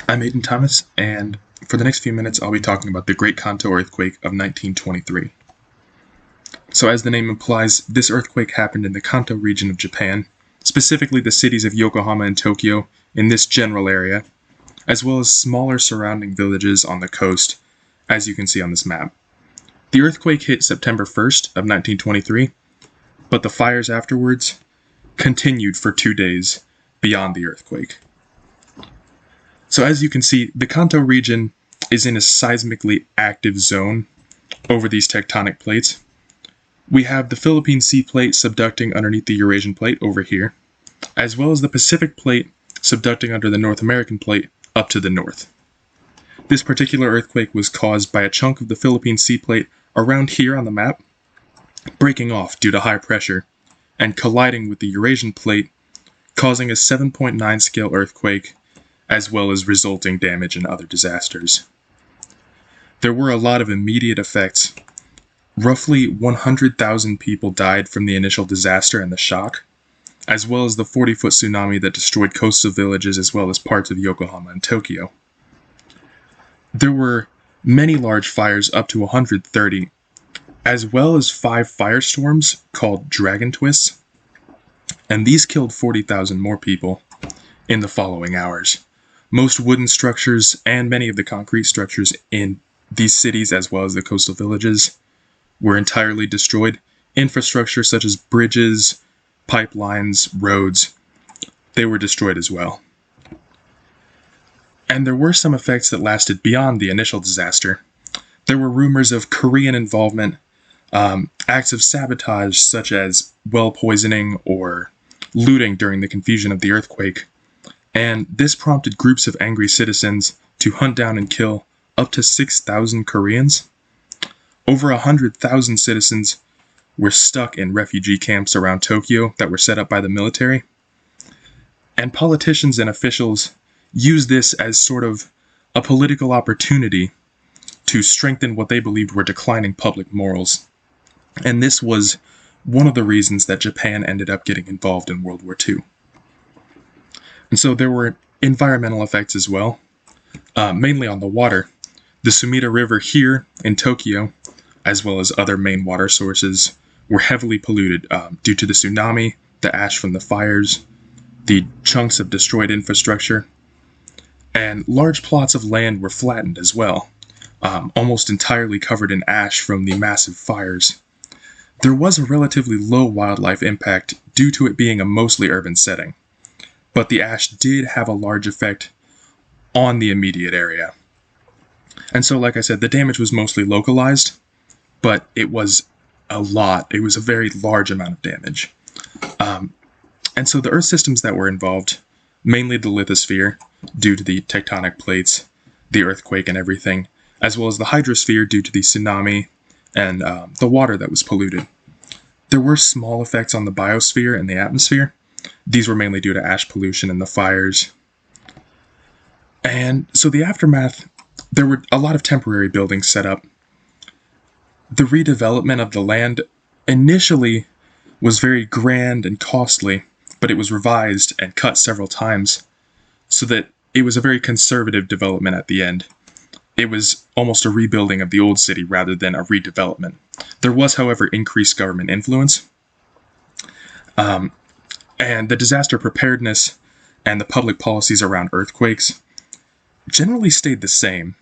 I'm Aiden Thomas, and for the next few minutes I'll be talking about the Great Kanto earthquake of 1923. So as the name implies, this earthquake happened in the Kanto region of Japan, specifically the cities of Yokohama and Tokyo in this general area, as well as smaller surrounding villages on the coast, as you can see on this map. The earthquake hit September 1st of 1923, but the fires afterwards continued for 2 days beyond the earthquake. So as you can see, the Kanto region is in a seismically active zone over these tectonic plates. We have the Philippine Sea Plate subducting underneath the Eurasian Plate over here, as well as the Pacific Plate subducting under the North American Plate up to the north. This particular earthquake was caused by a chunk of the Philippine Sea Plate around here on the map breaking off due to high pressure and colliding with the Eurasian Plate, causing a 7.9 scale earthquake, as well as resulting damage and other disasters. There were a lot of immediate effects. Roughly 100,000 people died from the initial disaster and the shock, as well as the 40-foot tsunami that destroyed coastal villages as well as parts of Yokohama and Tokyo. There were many large fires, up to 130, as well as 5 firestorms called dragon twists, and these killed 40,000 more people in the following hours. Most wooden structures and many of the concrete structures in these cities as well as the coastal villages were entirely destroyed. Infrastructure such as bridges, pipelines, roads, they were destroyed as well. And there were some effects that lasted beyond the initial disaster. There were rumors of Korean involvement, acts of sabotage such as well poisoning or looting during the confusion of the earthquake, and this prompted groups of angry citizens to hunt down and kill up to 6,000 Koreans. Over 100,000 citizens were stuck in refugee camps around Tokyo that were set up by the military, and politicians and officials used this as sort of a political opportunity to strengthen what they believed were declining public morals. And this was one of the reasons that Japan ended up getting involved in World War II. And so there were environmental effects as well, mainly on the water. The Sumida River here in Tokyo, as well as other main water sources, were heavily polluted due to the tsunami, the ash from the fires, the chunks of destroyed infrastructure, and large plots of land were flattened as well, almost entirely covered in ash from the massive fires. There was a relatively low wildlife impact due to it being a mostly urban setting, but the ash did have a large effect on the immediate area. And so, like I said, the damage was mostly localized, but it was a lot. It was a very large amount of damage. And so the Earth systems that were involved, mainly the lithosphere, due to the tectonic plates, the earthquake and everything, as well as the hydrosphere due to the tsunami and the water that was polluted. There were small effects on the biosphere and the atmosphere. These were mainly due to ash pollution and the fires. And so the aftermath, there were a lot of temporary buildings set up. The redevelopment of the land initially was very grand and costly, but it was revised and cut several times so that it was a very conservative development at the end. It was almost a rebuilding of the old city rather than a redevelopment. There was, however, increased government influence. And the disaster preparedness and the public policies around earthquakes generally stayed the same.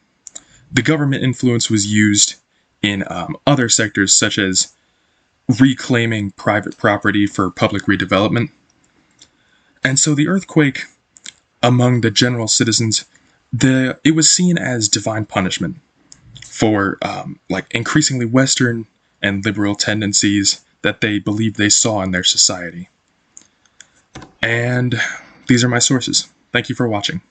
The government influence was used in other sectors, such as reclaiming private property for public redevelopment. And so the earthquake, among the general citizens, it was seen as divine punishment for increasingly Western and liberal tendencies that they believed they saw in their society. And these are my sources. Thank you for watching.